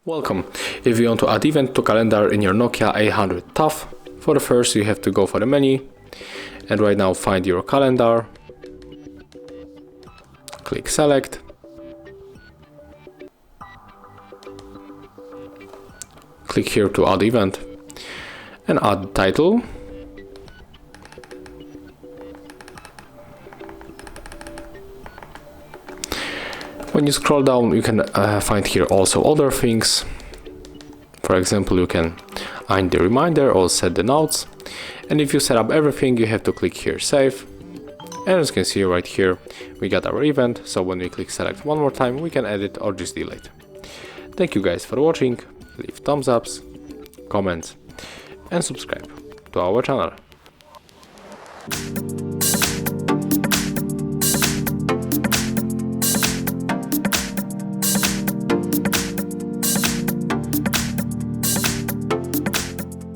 Welcome. If you want to add event to calendar in your Nokia 800 TUF, for the first you have to go for the menu and right now find your calendar, click select, click here to add event and add title. When you scroll down, you can find here also other things. For example, you can add the reminder or set the notes. And if you set up everything, you have to click here save. And as you can see right here, we got our event. So when we click select one more time, we can edit or just delete. Thank you guys for watching. Leave thumbs ups, comments, and subscribe to our channel.